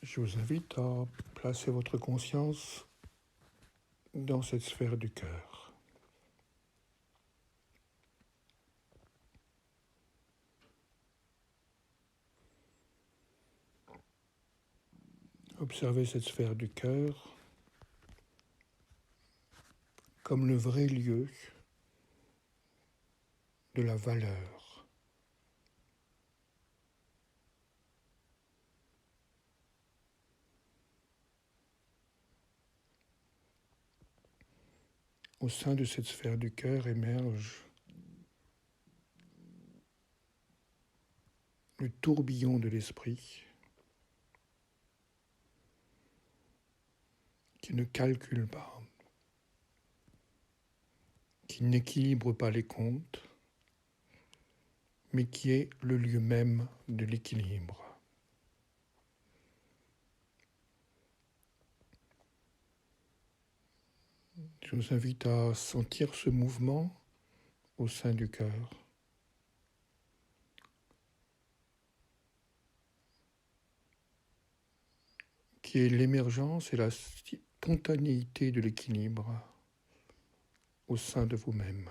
Je vous invite à placer votre conscience dans cette sphère du cœur. Observez cette sphère du cœur comme le vrai lieu de la valeur. Au sein de cette sphère du cœur émerge le tourbillon de l'esprit qui ne calcule pas, qui n'équilibre pas les comptes, mais qui est le lieu même de l'équilibre. Je vous invite à sentir ce mouvement au sein du cœur. Qui est l'émergence et la spontanéité de l'équilibre au sein de vous-même.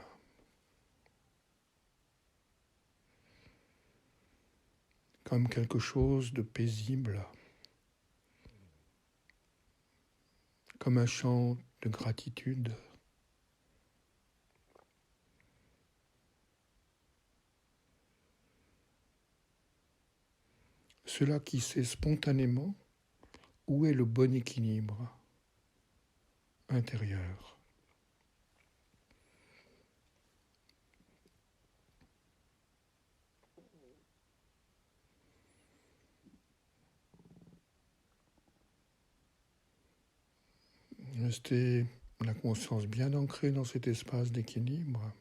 Comme quelque chose de paisible, comme un chant de gratitude. Cela qui sait spontanément où est le bon équilibre intérieur. Restez la conscience bien ancrée dans cet espace d'équilibre.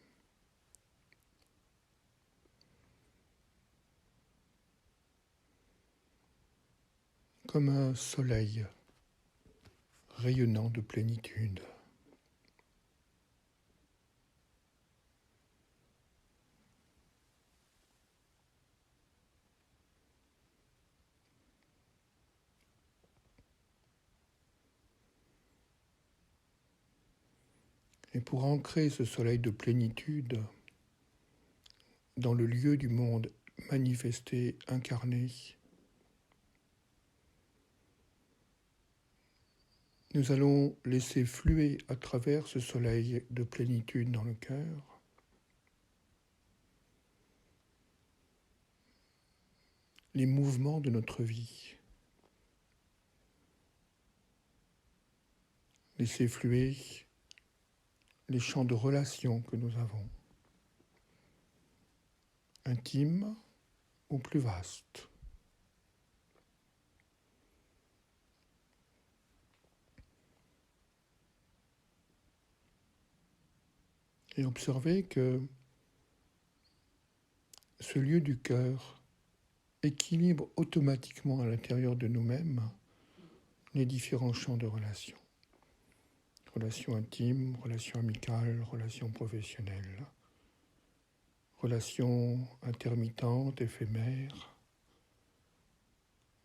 Comme un soleil rayonnant de plénitude. Et pour ancrer ce soleil de plénitude dans le lieu du monde manifesté, incarné, nous allons laisser fluer à travers ce soleil de plénitude dans le cœur les mouvements de notre vie. Laisser fluer les champs de relations que nous avons, intimes ou plus vastes. Et observer que ce lieu du cœur équilibre automatiquement à l'intérieur de nous-mêmes les différents champs de relations. Relations intimes, relations amicales, relations professionnelles, relations intermittentes, éphémères,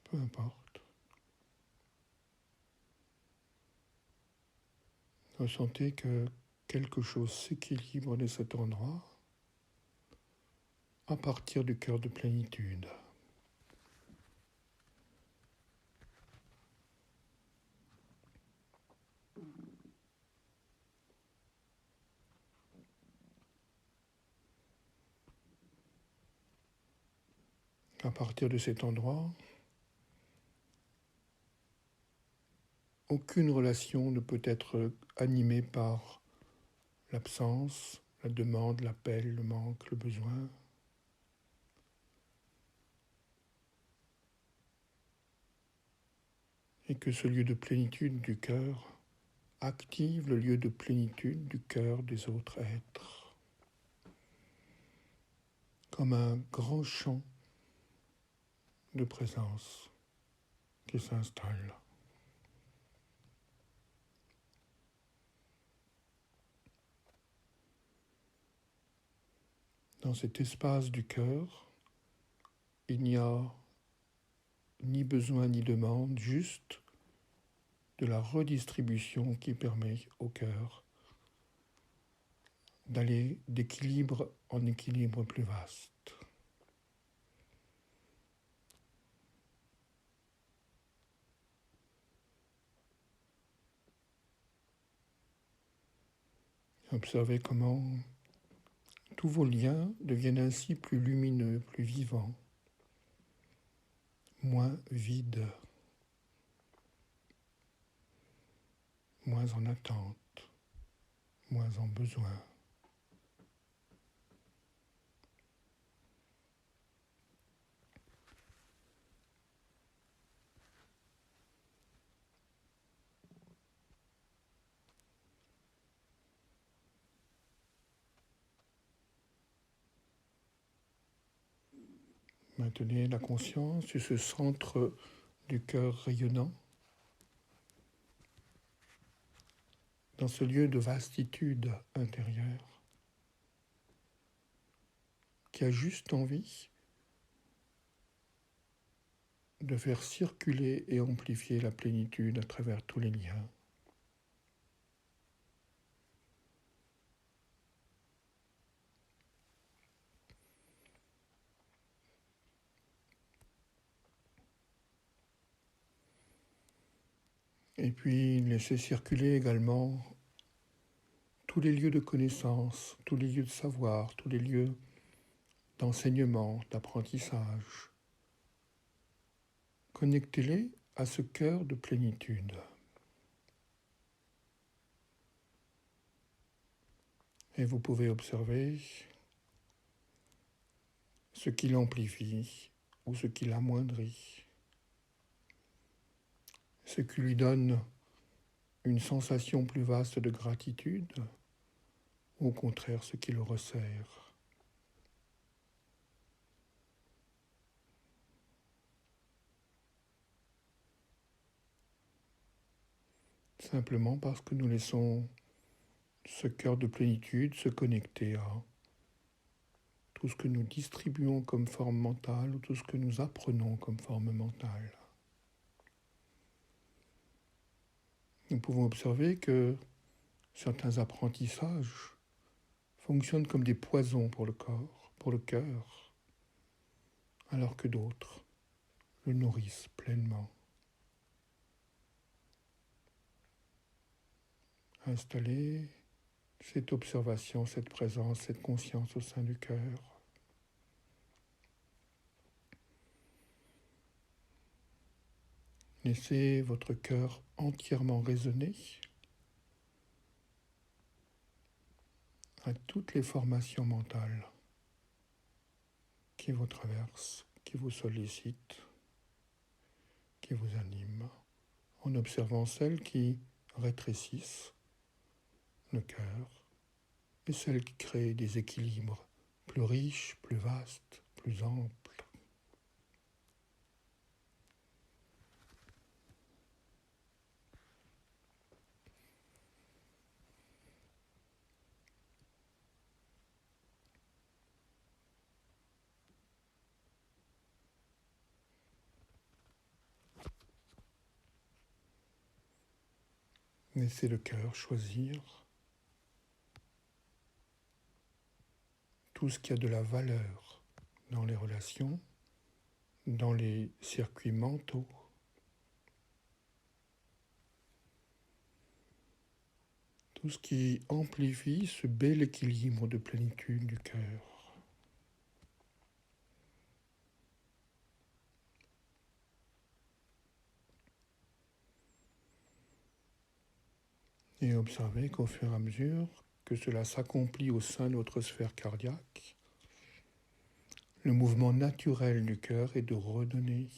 peu importe. Ressentez que quelque chose s'équilibre de cet endroit à partir du cœur de plénitude. À partir de cet endroit, aucune relation ne peut être animée par l'absence, la demande, l'appel, le manque, le besoin. Et que ce lieu de plénitude du cœur active le lieu de plénitude du cœur des autres êtres. Comme un grand champ de présence qui s'installe. Dans cet espace du cœur, il n'y a ni besoin ni demande, juste de la redistribution qui permet au cœur d'aller d'équilibre en équilibre plus vaste. Observez comment tous vos liens deviennent ainsi plus lumineux, plus vivants, moins vides, moins en attente, moins en besoin. Maintenez la conscience sur ce centre du cœur rayonnant, dans ce lieu de vastitude intérieure, qui a juste envie de faire circuler et amplifier la plénitude à travers tous les liens. Et puis laissez circuler également tous les lieux de connaissance, tous les lieux de savoir, tous les lieux d'enseignement, d'apprentissage. Connectez-les à ce cœur de plénitude. Et vous pouvez observer ce qui l'amplifie ou ce qui l'amoindrit, ce qui lui donne une sensation plus vaste de gratitude, ou au contraire ce qui le resserre. Simplement parce que nous laissons ce cœur de plénitude se connecter à tout ce que nous distribuons comme forme mentale ou tout ce que nous apprenons comme forme mentale. Nous pouvons observer que certains apprentissages fonctionnent comme des poisons pour le corps, pour le cœur, alors que d'autres le nourrissent pleinement. Installez cette observation, cette présence, cette conscience au sein du cœur. Laissez votre cœur entièrement résonner à toutes les formations mentales qui vous traversent, qui vous sollicitent, qui vous animent, en observant celles qui rétrécissent le cœur et celles qui créent des équilibres plus riches, plus vastes, plus amples. Laissez le cœur choisir tout ce qui a de la valeur dans les relations, dans les circuits mentaux, tout ce qui amplifie ce bel équilibre de plénitude du cœur. Et observez qu'au fur et à mesure que cela s'accomplit au sein de votre sphère cardiaque, le mouvement naturel du cœur est de redonner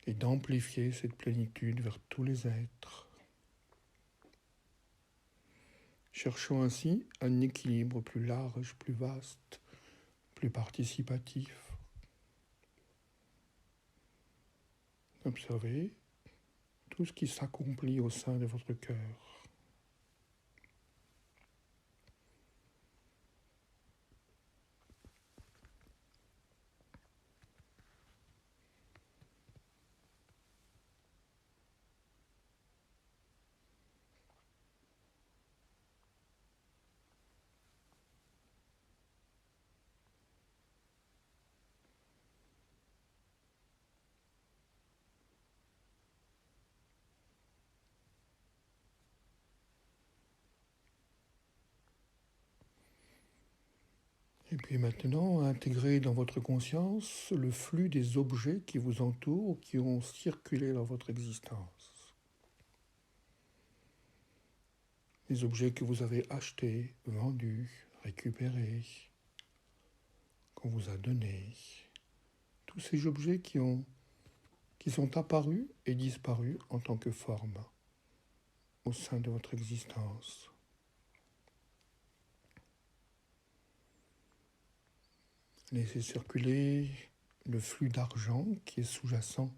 et d'amplifier cette plénitude vers tous les êtres. Cherchons ainsi un équilibre plus large, plus vaste, plus participatif. Observez tout ce qui s'accomplit au sein de votre cœur. Et puis maintenant, intégrez dans votre conscience le flux des objets qui vous entourent ou qui ont circulé dans votre existence. Les objets que vous avez achetés, vendus, récupérés, qu'on vous a donnés. Tous ces objets qui sont apparus et disparus en tant que forme au sein de votre existence. Laissez circuler le flux d'argent qui est sous-jacent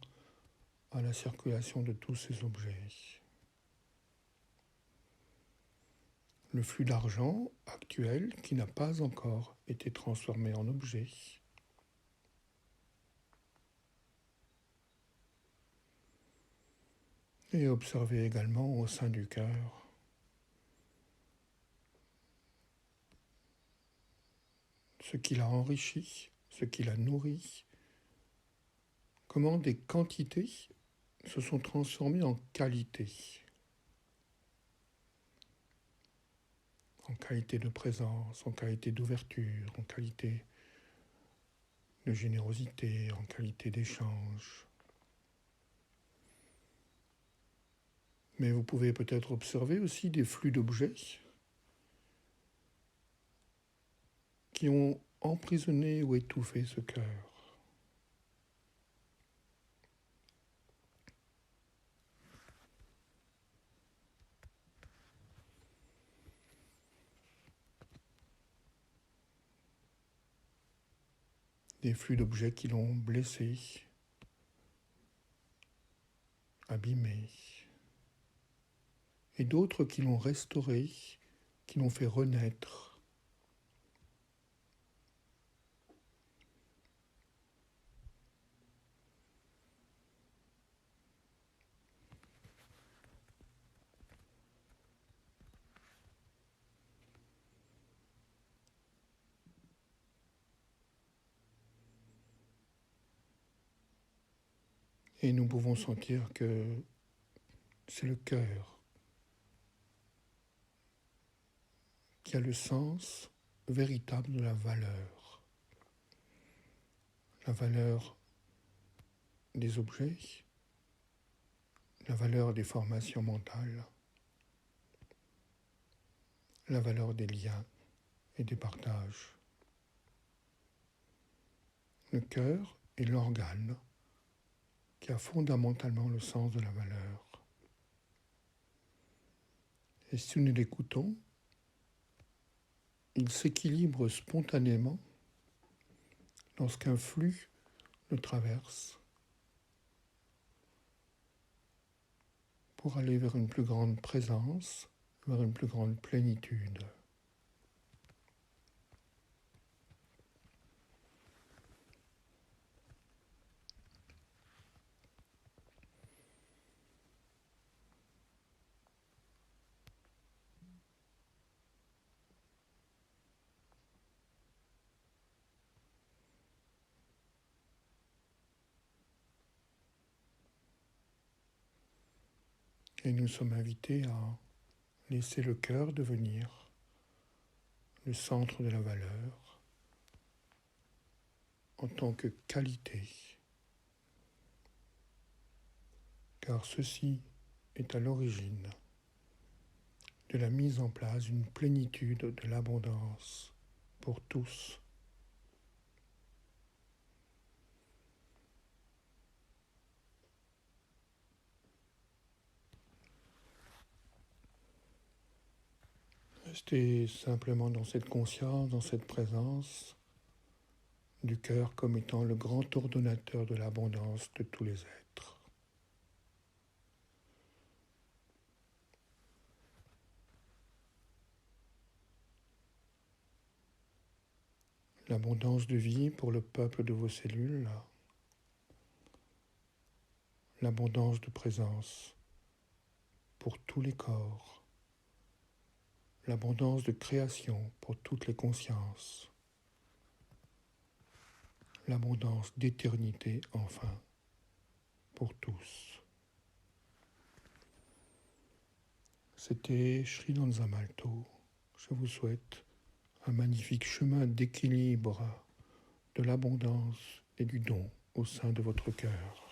à la circulation de tous ces objets. Le flux d'argent actuel qui n'a pas encore été transformé en objet. Et observez également au sein du cœur ce qui l'a enrichi, ce qui l'a nourri, comment des quantités se sont transformées en qualité de présence, en qualité d'ouverture, en qualité de générosité, en qualité d'échange. Mais vous pouvez peut-être observer aussi des flux d'objets qui ont emprisonné ou étouffé ce cœur. Des flux d'objets qui l'ont blessé, abîmé, et d'autres qui l'ont restauré, qui l'ont fait renaître. Et nous pouvons sentir que c'est le cœur qui a le sens véritable de la valeur des objets, la valeur des formations mentales, la valeur des liens et des partages. Le cœur est l'organe qui a fondamentalement le sens de la valeur. Et si nous l'écoutons, il s'équilibre spontanément lorsqu'un flux le traverse pour aller vers une plus grande présence, vers une plus grande plénitude. Et nous sommes invités à laisser le cœur devenir le centre de la valeur en tant que qualité, car ceci est à l'origine de la mise en place d'une plénitude de l'abondance pour tous. Restez simplement dans cette conscience, dans cette présence du cœur comme étant le grand ordonnateur de l'abondance de tous les êtres. L'abondance de vie pour le peuple de vos cellules, l'abondance de présence pour tous les corps, l'abondance de création pour toutes les consciences, l'abondance d'éternité enfin pour tous. C'était Sri Lanza Malto. Je vous souhaite un magnifique chemin d'équilibre, de l'abondance et du don au sein de votre cœur.